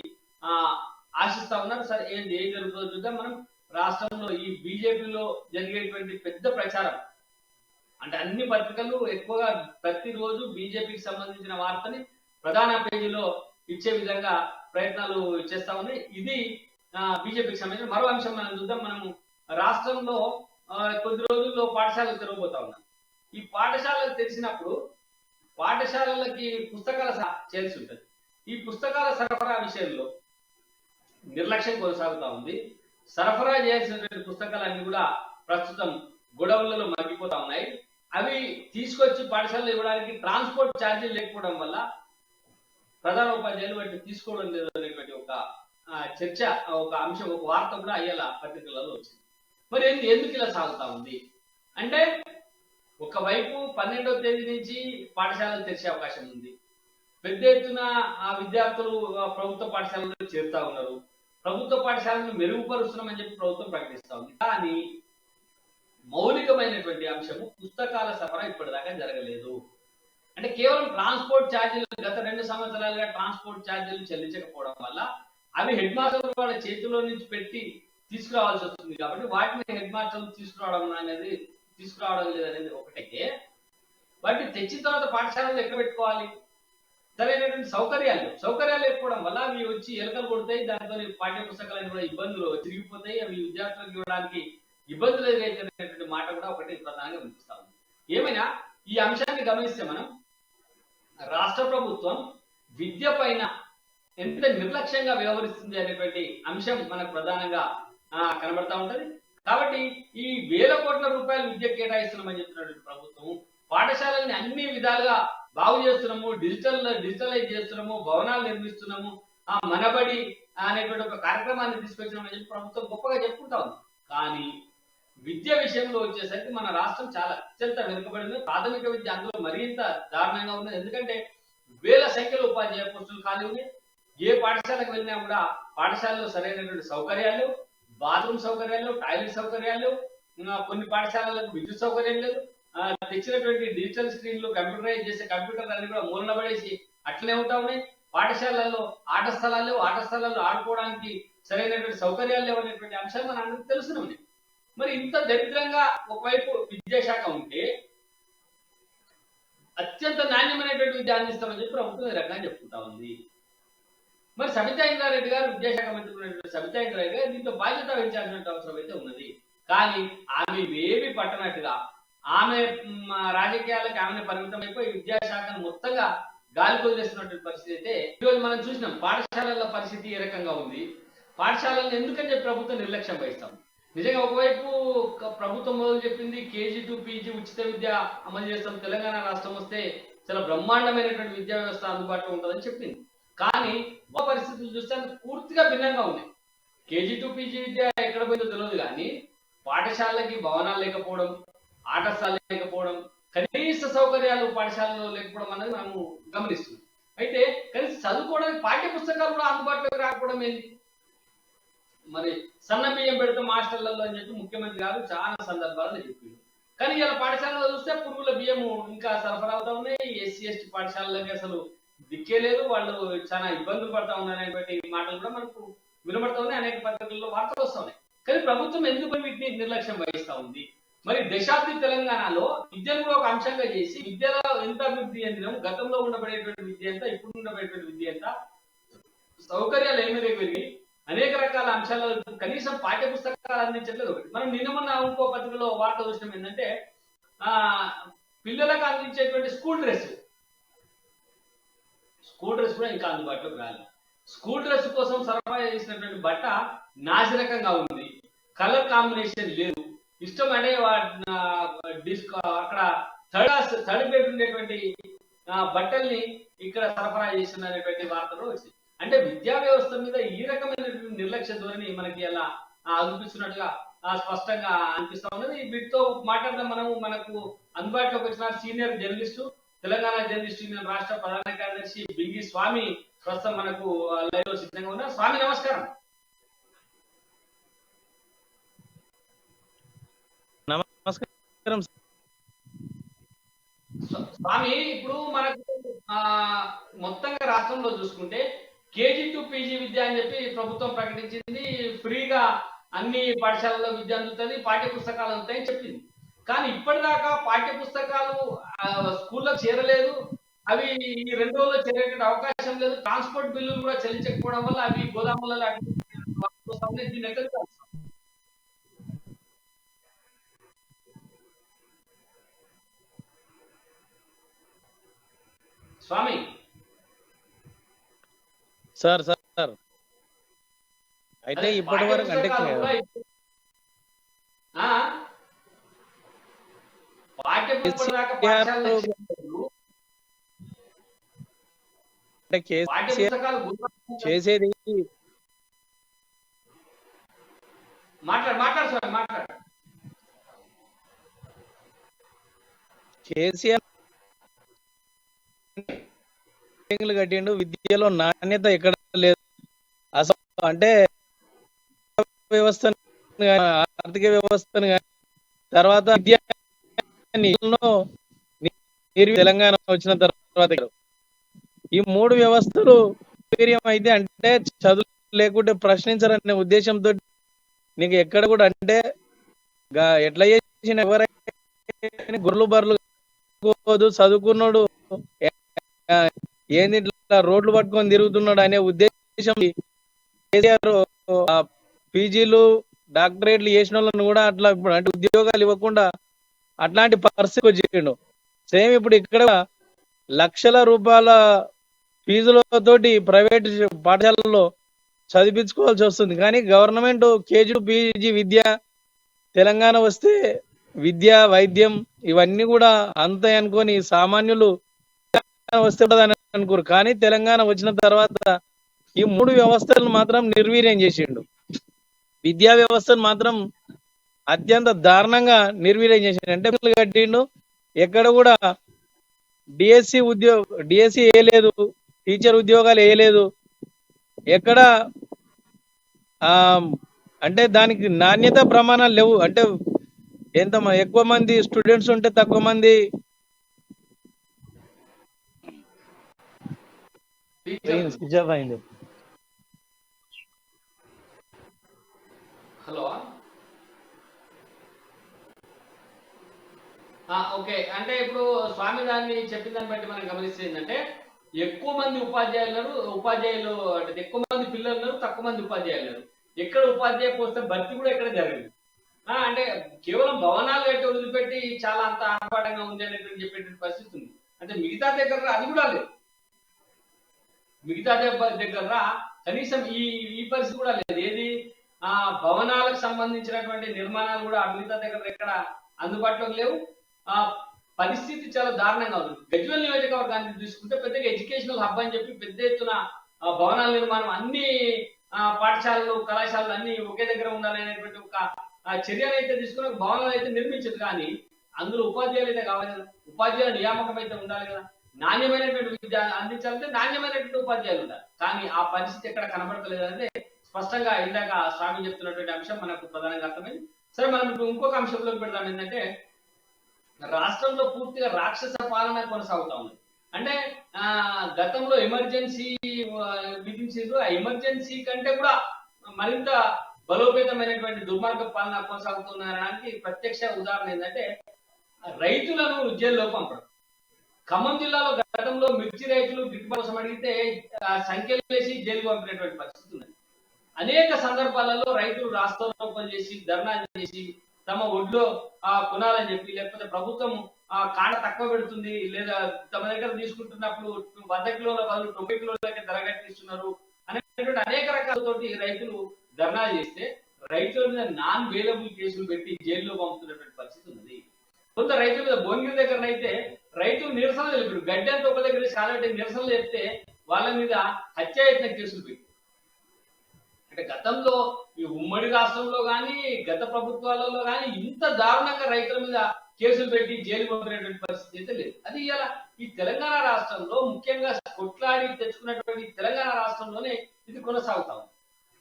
ఆశిస్తా ఉన్నారు. సరే ఏం జరుగుతుందో చూద్దాం. మనం రాష్ట్రంలో ఈ బీజేపీలో జరిగేటువంటి పెద్ద ప్రచారం అంటే అన్ని పత్రికలు ఎక్కువగా ప్రతిరోజు బీజేపీకి సంబంధించిన వార్తని ప్రధాన పేజీలో ఇచ్చే విధంగా ప్రయత్నాలు చేస్తా ఉన్నాయి. ఇది బీజేపీకి సంబంధించిన మరో అంశం మనం చూద్దాం. మనము రాష్ట్రంలో కొద్ది రోజుల్లో పాఠశాలలు తెరవబోతా ఉన్నాం. ఈ పాఠశాలలు తెరిచినప్పుడు పాఠశాలలకి పుస్తకాల చేయాల్సి ఉంటుంది. ఈ పుస్తకాల సరఫరా విషయంలో నిర్లక్ష్యం కొనసాగుతా ఉంది. సరఫరా చేయాల్సినటువంటి పుస్తకాలన్నీ కూడా ప్రస్తుతం గొడవలలో మగ్గిపోతా ఉన్నాయి. అవి తీసుకొచ్చి పాఠశాలలో ఇవ్వడానికి ట్రాన్స్పోర్ట్ ఛార్జీలు లేకపోవడం వల్ల ప్రధాన ఉపాధ్యాయులు వాటిని తీసుకోవడం లేదు అనేటువంటి ఒక చర్చ, ఒక అంశం, ఒక వార్త కూడా అయ్యేలా పత్రికలలో వచ్చింది. మరి ఎందుకు ఇలా సాగుతా ఉంది అంటే, ఒకవైపు 12వ తేదీ నుంచి పాఠశాలలు తెరిచే అవకాశం ఉంది. పెద్ద ఎత్తున విద్యార్థులు ప్రభుత్వ పాఠశాలలో చేరుతా ఉన్నారు. ప్రభుత్వ పాఠశాలను మెరుగుపరుస్తున్నామని చెప్పి ప్రభుత్వం ప్రకటిస్తా ఉంది. కానీ మౌలికమైనటువంటి అంశము పుస్తకాల సరఫరా ఇప్పటిదాకా జరగలేదు. అంటే కేవలం ట్రాన్స్పోర్ట్ ఛార్జీలు, గత 2 సంవత్సరాలుగా ట్రాన్స్పోర్ట్ ఛార్జీలు చెల్లించకపోవడం వల్ల అవి హెడ్ మాస్టర్లు వాళ్ళ చేతిలో నుంచి పెట్టి తీసుకురావాల్సి వస్తుంది. కాబట్టి వాటిని హెడ్ మాస్టర్లు తీసుకురావడం లేదనేది ఒకటైతే, వాటిని తెచ్చిన తర్వాత పాఠశాలలో ఎక్కడ పెట్టుకోవాలి? సరైనటువంటి సౌకర్యాలు లేకపోవడం వల్ల అవి వచ్చి ఎలకలు కొడతాయి. దాంతో పాఠ్య పుస్తకాలను కూడా ఇబ్బందులు తిరిగిపోతాయి. అవి విద్యార్థులకు ఇవ్వడానికి ఇబ్బందులు ఎదురైతున్నటువంటి మాట కూడా ఒకటి ప్రధానంగా వినిపిస్తా ఉంది. ఏమైనా ఈ అంశాన్ని గమనిస్తే మనం రాష్ట్ర ప్రభుత్వం విద్య పైన ఎంత నిర్లక్ష్యంగా వ్యవహరిస్తుంది అనేటువంటి అంశం మనకు ప్రధానంగా కనబడతా ఉంటది. కాబట్టి ఈ వేల కోట్ల రూపాయలు విద్య కేటాయిస్తున్నామని చెప్తున్నటువంటి ప్రభుత్వం పాఠశాలని అన్ని విధాలుగా బాగు చేస్తున్నాము, డిజిటలైజ్ చేస్తున్నాము, భవనాలు నిర్మిస్తున్నాము, మనబడి అనేటువంటి ఒక కార్యక్రమాన్ని తీసుకొచ్చినామని చెప్పి ప్రభుత్వం గొప్పగా చెప్పుకుంటా ఉంది. కానీ విద్య విషయంలో వచ్చేసరికి మన రాష్ట్రం చాలా అత్యంత వెనుకబడింది. ప్రాథమిక విద్య అందులో మరింత దారుణంగా ఉన్నది. ఎందుకంటే వేల సంఖ్యలో ఉపాధ్యాయ పోస్టులు ఖాళీ ఉన్నాయి. ఏ పాఠశాలకు వెళ్ళినా కూడా పాఠశాలలో సరైనటువంటి సౌకర్యాలు, బాత్రూమ్ సౌకర్యాలు, టాయిలెట్ సౌకర్యాలు, కొన్ని పాఠశాలలకు విద్యుత్ సౌకర్యం లేదు. తెచ్చినటువంటి డిజిటల్ స్క్రీన్లు, కంప్యూటరైజ్ చేసే కంప్యూటర్లు అన్ని కూడా మూలన పడేసి అట్లనే ఉంటా ఉన్నాయి. పాఠశాలల్లో ఆట స్థలాల్లో ఆడుకోవడానికి సరైనటువంటి సౌకర్యాలు లేవనేటువంటి అంశాలు మన అందరికీ తెలుస్తూనే ఉన్నాయి. మరి ఇంత దరిద్రంగా ఒకవైపు విద్యాశాఖ ఉంటే అత్యంత నాణ్యమైనటువంటి విద్య అందిస్తామని చెప్పి ప్రభుత్వం ఈ రకంగా చెప్పుకుంటా ఉంది. మరి సబితా ఇంద్రారెడ్డి గారు విద్యాశాఖ మంత్రి ఉన్నటువంటి సబితా ఇంద్రారెడ్డి గారు దీంతో బాధ్యత వహించాల్సిన అవసరం అయితే ఉన్నది. కానీ ఆమె ఏమి పట్టనట్టుగా ఆమె రాజకీయాలకు ఆమెను పరిమితం అయిపోయి విద్యాశాఖను మొత్తంగా గాలి కొదిలేస్తున్నటువంటి పరిస్థితి అయితే ఈరోజు మనం చూసినాం. పాఠశాలల పరిస్థితి ఏ రకంగా ఉంది, పాఠశాలను ఎందుకని చెప్పి ప్రభుత్వం నిర్లక్ష్యం వహిస్తాం. నిజంగా ఒకవైపు ప్రభుత్వం మొదలు చెప్పింది కేజీ టు పీజీ ఉచిత విద్య అమలు చేస్తాం, తెలంగాణ రాష్ట్రం వస్తే చాలా బ్రహ్మాండమైనటువంటి విద్యా వ్యవస్థ అందుబాటులో ఉంటుందని చెప్పింది. కానీ మా పరిస్థితులు చూస్తే పూర్తిగా భిన్నంగా ఉన్నాయి. కేజీ టు పీజీ విద్య ఎక్కడ పోయిందో తెలియదు, కానీ పాఠశాలకి భవనాలు లేకపోవడం, ఆట స్థలాలు లేకపోవడం, కనీస సౌకర్యాలు పాఠశాలలో లేకపోవడం అనేది మనము గమనిస్తున్నాం. అయితే కనీసం చదువుకోవడానికి పాఠ్య పుస్తకాలు కూడా అందుబాటులోకి రాకపోవడం ఏంటి? మరి సన్న బియ్యం పెడతాం హాస్టళ్లలో అని చెప్పి ముఖ్యమంత్రి గారు చాలా సందర్భాల్లో చెప్పింది. కానీ ఇలా పాఠశాలలో చూస్తే పురుగుల బియ్యము ఇంకా సరఫరా అవుతా ఉన్నాయి. ఎస్సీ ఎస్టీ పాఠశాలలకి అసలు దిక్కే లేదు, వాళ్ళు చాలా ఇబ్బందులు పడతా ఉన్నారనేటువంటి మాటలు కూడా మనకు వినబడతా ఉన్నాయి. అనేక పత్రికల్లో వార్తలు వస్తా ఉన్నాయి. కానీ ప్రభుత్వం ఎందుకు వీటిని నిర్లక్ష్యం వహిస్తా ఉంది? మరి దశాబ్ది తెలంగాణలో విద్యను కూడా ఒక అంశంగా చేసి విద్యలో ఎంత అభివృద్ధి చెందినాం, గతంలో ఉండబడేటువంటి విద్య ఎంత, ఇప్పుడు ఉండబడేటువంటి విద్య ఎంత, సౌకర్యాలు ఏమి పెరిగి అనేక రకాల అంశాలు కనీసం పాఠ్య పుస్తకాలు అందించట్లేదు. ఒకటి మనం నిన్న మొన్న ఇంకో పత్రికలో వార్త చూసినాం ఏంటంటే పిల్లలకు అందించేటువంటి స్కూల్ డ్రెస్ కూడా ఇంకా అందుబాటులోకి రాలేదు. స్కూల్ డ్రెస్ కోసం సరఫరా చేసినటువంటి బట్ట నాసిరకంగా ఉంది, కలర్ కాంబినేషన్ లేదు, ఇష్టం అంటే అక్కడ థర్డ్ గ్రేడ్ ఉండేటువంటి బట్టల్ని ఇక్కడ సరఫరా చేస్తున్నటువంటి వార్తలు వచ్చింది. అంటే విద్యా వ్యవస్థ మీద ఈ రకమైనటువంటి నిర్లక్ష్య ధోరణి మనకి ఎలా అనిపిస్తున్నట్టుగా స్పష్టంగా అనిపిస్తా ఉన్నది. వీటితో మాట్లాడదాం మనకు అందుబాటులోకి వచ్చిన senior journalist, Telangana journalist union రాష్ట్ర ప్రధాన కార్యదర్శి బింగి స్వామి ప్రస్తుతం మనకు లైవ్ లో సిద్ధంగా ఉన్నారు. స్వామి నమస్కారం. నమస్కారం స్వామి, ఇప్పుడు మనకు మొత్తంగా రాష్ట్రంలో చూసుకుంటే కేజీ టు పీజీ విద్య అని చెప్పి ప్రభుత్వం ప్రకటించింది. ఫ్రీగా అన్ని పాఠశాలలో విద్య అందుతుంది, పాఠ్య పుస్తకాలు అందుతాయని చెప్పింది. కానీ ఇప్పటిదాకా పాఠ్య పుస్తకాలు స్కూల్లో చేరలేదు, అవి ఈ 2 రోజుల్లో చేరేట అవకాశం లేదు. ట్రాన్స్పోర్ట్ బిల్లులు కూడా చెల్లించకపోవడం వల్ల అవి గోదాములలో స్వామి. సార్ అయితే ఇప్పటి వరకు అంటే చేసేది మాట్లాడు కేసీఆర్ కట్టిండు, విద్యలో నాణ్యత ఎక్కడ లేదు. అసలు అంటే వ్యవస్థను ఆర్థిక వ్యవస్థను తర్వాత తెలంగాణ వచ్చిన తర్వాత ఈ 3 వ్యవస్థలు అయితే అంటే చదువు లేకుంటే ప్రశ్నించాలనే ఉద్దేశంతో నీకు ఎక్కడ కూడా అంటే ఎట్లా చేసిన ఎవరైనా గొర్రెలు బర్రెలు చదువుకున్నాడు ఏంది ఇట్లా రోడ్లు పట్టుకొని తిరుగుతున్నాడు అనే ఉద్దేశం కేసీఆర్ పీజీలు డాక్టరేట్లు చేసిన వాళ్ళని కూడా అట్లా ఇప్పుడు అంటే ఉద్యోగాలు ఇవ్వకుండా అట్లాంటి పరిస్థితి వచ్చిండు. సేమ్ ఇప్పుడు ఇక్కడ లక్షల రూపాయల ఫీజులతోటి ప్రైవేట్ పాఠశాలల్లో చదివించుకోవాల్సి వస్తుంది. కానీ గవర్నమెంట్ కేజీ టు పీజీ విద్య తెలంగాణ వస్తే విద్య వైద్యం ఇవన్నీ కూడా అంతే అనుకొని సామాన్యులు తెలంగాణ వస్తే అని అనుకోరు. కానీ తెలంగాణ వచ్చిన తర్వాత ఈ మూడు వ్యవస్థలను మాత్రం నిర్వీర్యం చేసిండు. విద్యా వ్యవస్థను మాత్రం అత్యంత దారుణంగా నిర్వీర్యం చేసిండు. అంటే కట్టిండు, ఎక్కడ కూడా డిఎస్సి వేయలేదు, టీచర్ ఉద్యోగాలు వేయలేదు, ఎక్కడ ఆ అంటే దానికి నాణ్యత ప్రమాణాలు లేవు. అంటే ఎంత ఎక్కువ మంది స్టూడెంట్స్ ఉంటే తక్కువ మంది అయింది. Hello, okay. అంటే ఇప్పుడు స్వామి దాన్ని చెప్పిన దాన్ని బట్టి మనం గమనిస్తే ఏంటంటే ఎక్కువ మంది ఉపాధ్యాయులు అంటే ఎక్కువ మంది పిల్లలు తక్కువ మంది ఉపాధ్యాయులు. ఎక్కడ ఉపాధ్యాయ పోస్తే భర్తీ కూడా ఎక్కడ జరిగింది. అంటే కేవలం భవనాలు కట్టి వదిలిపెట్టి చాలా అంత ఆర్భాటంగా ఉంది అనేటువంటి చెప్పేటువంటి పరిస్థితి ఉంది. అంటే మిగతా దగ్గర అది కూడా లేదు. మిగతా దగ్గర కనీసం ఈ పరిస్థితి కూడా లేదు. ఏది భవనాలకు సంబంధించినటువంటి నిర్మాణాలు కూడా మిగతా దగ్గర ఎక్కడ అందుబాటులో లేవు. పరిస్థితి చాలా దారుణంగా ఉంది. గజ్వేల్ నియోజకవర్గాన్ని తీసుకుంటే పెద్దగా ఎడ్యుకేషనల్ హబ్ అని చెప్పి పెద్ద ఎత్తున భవనాల నిర్మాణం అన్ని పాఠశాలలు కళాశాలలు అన్ని ఒకే దగ్గర ఉండాలనేటువంటి ఒక చర్యలు అయితే తీసుకుని భవనాలు అయితే నిర్మించదు. కానీ అందులో ఉపాధ్యాయులు అయితే కావాలి కదా, ఉపాధ్యాయుల నియామకం అయితే ఉండాలి కదా, నాణ్యమైనటువంటి విద్య అందించాలంటే నాణ్యమైనటువంటి ఉపాధ్యాయులు ఉండాలి. కానీ ఆ పరిస్థితి ఎక్కడ కనబడతలేదు అంటే స్పష్టంగా ఇందాక స్వామి చెప్తున్నటువంటి అంశం మనకు ప్రధానంగా అర్థమైంది. సరే, మనం ఇప్పుడు ఇంకొక అంశంలోకి పెడతాం. ఏంటంటే రాష్ట్రంలో పూర్తిగా రాక్షస పాలన కొనసాగుతా ఉంది. అంటే గతంలో ఎమర్జెన్సీ విధించారు. ఆ ఎమర్జెన్సీ కంటే కూడా మరింత బలోపేతమైనటువంటి దుర్మార్గ పాలన కొనసాగుతుందనడానికి ప్రత్యక్ష ఉదాహరణ ఏంటంటే రైతులను జైల్లో పంపడం. ఖమ్మం జిల్లాలో గతంలో మిర్చి రైతులు గిట్టుబాటు కోసం అడిగితే సంఖ్యలు వేసి జైలు పంపినటువంటి పరిస్థితి ఉంది. అనేక సందర్భాలలో రైతులు రాస్తారోపణ చేసి ధర్నా చేసి తమ ఒడ్లో కొనాలని చెప్పి, లేకపోతే ప్రభుత్వం కాండ తక్కువ పెడుతుంది లేదా తమ దగ్గర తీసుకుంటున్నప్పుడు 100 కిలోల బదులు 90 కిలోలకి ధర కట్టిస్తున్నారు అనేటువంటి అనేక రకాలతోటి రైతులు ధర్నా చేస్తే రైతుల మీద నాన్ వేలబుల్ కేసులు పెట్టి జైల్లో పంపుతున్నటువంటి పరిస్థితి ఉంది. కొంత రైతుల మీద భువనగిరి దగ్గర అయితే రైతులు నిరసన తెలిపారు. గడ్డి అంతా ఒక దగ్గర చాలా నిరసనలు చెప్తే వాళ్ళ మీద హత్యాయత్న కేసులు పెట్టి, అంటే గతంలో ఈ ఉమ్మడి రాష్ట్రంలో కానీ గత ప్రభుత్వాలలో కానీ ఇంత దారుణంగా రైతుల మీద కేసులు పెట్టి జైలు పంపినటువంటి పరిస్థితి అయితే లేదు. అది ఇలా ఈ తెలంగాణ రాష్ట్రంలో ముఖ్యంగా కొట్లాడి తెచ్చుకున్నటువంటి తెలంగాణ రాష్ట్రంలోనే ఇది కొనసాగుతాం.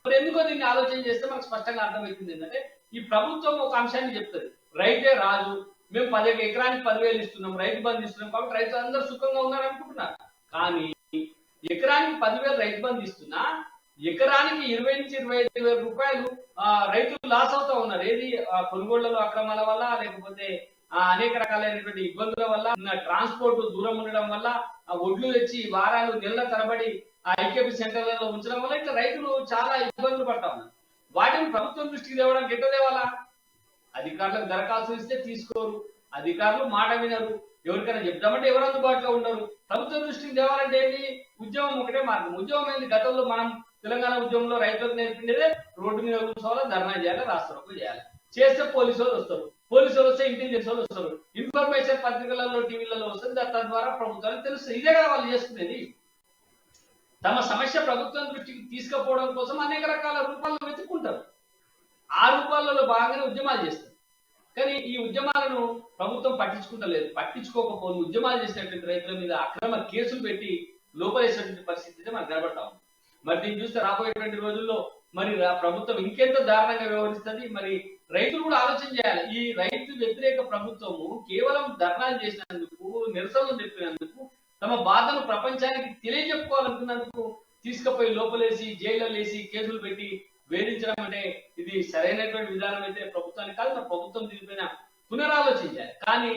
మరి ఎందుకో దీన్ని ఆలోచన చేస్తే మనకు స్పష్టంగా అర్థమవుతుంది. ఏంటంటే ఈ ప్రభుత్వం ఒక అంశాన్ని చెప్తుంది, రైతే రాజు, మేము 10 ఎకరానికి 10,000 ఇస్తున్నాం, రైతు బంధు ఇస్తున్నాం, కాబట్టి రైతులు అందరూ సుఖంగా ఉన్నారు అనుకుంటున్నారు. కానీ ఎకరానికి 10,000 రైతు బంధు ఇస్తున్నా ఎకరానికి 20 నుంచి 25,000 రూపాయలు రైతులు లాస్ అవుతా ఉన్నారు. ఏది కొనుగోళ్లలో అక్రమాల వల్ల, లేకపోతే అనేక రకాలైనటువంటి ఇబ్బందుల వల్ల, ట్రాన్స్పోర్ట్ దూరం ఉండడం వల్ల, ఒడ్లు తెచ్చి వారాలు నెలల తరబడి ఐకేపీ సెంటర్లలో ఉంచడం వల్ల ఇట్లా రైతులు చాలా ఇబ్బందులు పడతా ఉన్నారు. వాటిని ప్రభుత్వం దృష్టికి తేవడానికి ఎట్లా తేవాలా? అధికారులకు దరఖాస్తు ఇస్తే తీసుకోరు, అధికారులు మాట వినరు, ఎవరికైనా చెప్తామంటే ఎవరు అందుబాటులో ఉండరు. ప్రభుత్వం దృష్టికి తేవాలంటే ఏంటి? ఉద్యమం ఒకటే మార్గం. ఉద్యమం ఏంటి? గతంలో మనం తెలంగాణ ఉద్యమంలో రైతులకు నేర్పించేదే రోడ్డు మీద కూర్చోవాలి, ధర్నా చేయాలి, రాస్తారోకలు చేయాలి. చేస్తే పోలీసు వాళ్ళు వస్తారు, పోలీసు వాళ్ళు వస్తే ఇంటెలిజెన్స్ వాళ్ళు వస్తారు, ఇన్ఫర్మేషన్ పత్రికలలో టీవీలలో వస్తుంది, తద్వారా ప్రభుత్వానికి తెలుస్తుంది. ఇదే కదా వాళ్ళు చేసుకునేది. తమ సమస్య ప్రభుత్వం దృష్టికి తీసుకుపోవడం కోసం అనేక రకాల రూపాలను వెతుక్కుంటారు. ఆ రూపాలలో భాగంగానే ఉద్యమాలు చేస్తారు. కానీ ఈ ఉద్యమాలను ప్రభుత్వం పట్టించుకుంటలేదు. పట్టించుకోకపోతే ఉద్యమాలు చేసినటువంటి రైతుల మీద అక్రమ కేసులు పెట్టి లోపలేసేటువంటి పరిస్థితి మనకు కనబడతా ఉంది. మరి దీన్ని చూస్తే రాబోయేటువంటి రోజుల్లో మరి ప్రభుత్వం ఇంకెంత దారుణంగా వ్యవహరిస్తుంది. మరి రైతులు కూడా ఆలోచన చేయాలి. ఈ రైతు వ్యతిరేక ప్రభుత్వము కేవలం ధర్నాలు చేసినందుకు, నిరసనలు చెప్పినందుకు, తమ బాధను ప్రపంచానికి తెలియజెప్పుకోవాలనుకున్నందుకు తీసుకుపోయి లోపలేసి జైల్లో వేసి కేసులు పెట్టి వేధించడం అంటే ఇది సరైనటువంటి విధానం అయితే ప్రభుత్వానికి కాదు. ప్రభుత్వం దీనిపైన పునరాలోచించాలి. కానీ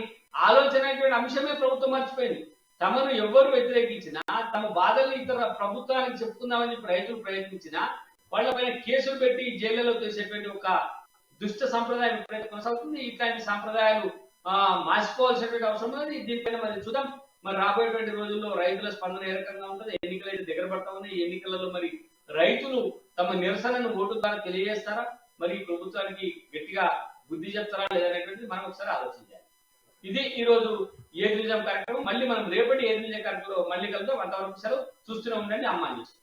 ఆలోచన అనేటువంటి అంశమే ప్రభుత్వం మర్చిపోయింది. తమను ఎవరు వ్యతిరేకించినా, తమ బాధల్ని ఇతర ప్రభుత్వానికి చెప్పుకుందామని చెప్పి రైతులు ప్రయత్నించినా వాళ్ళపైన కేసులు పెట్టి జైళ్లలో చేసేటువంటి ఒక దుష్ట సంప్రదాయం ఎప్పుడైతే కొనసాగుతుంది ఇట్లాంటి సాంప్రదాయాలు మార్చుకోవాల్సినటువంటి అవసరం ఉన్నది. దీనిపైన మరి చూద్దాం. మరి రాబోయేటువంటి రోజుల్లో రైతుల స్పందన ఏ రకంగా ఉంటుంది, ఎన్నికలు అయితే దగ్గర పడతా ఉన్నాయి. ఈ ఎన్నికలలో మరి రైతులు తమ నిరసనను ఓటు ద్వారా తెలియజేస్తారా, మరి ప్రభుత్వానికి గట్టిగా బుద్ధి చెప్తారా లేదనేటువంటిది మనం ఒకసారి ఆలోచించాలి. ఇది ఈ రోజు ఏది నిజం కార్యక్రమం. మళ్ళీ మనం రేపటి ఏది నిజం కార్యక్రమంలో మళ్ళీ కలుద్దాం. అంతవరకు సెలవు. చూస్తూనే ఉండండి అమ్మా న్యూస్.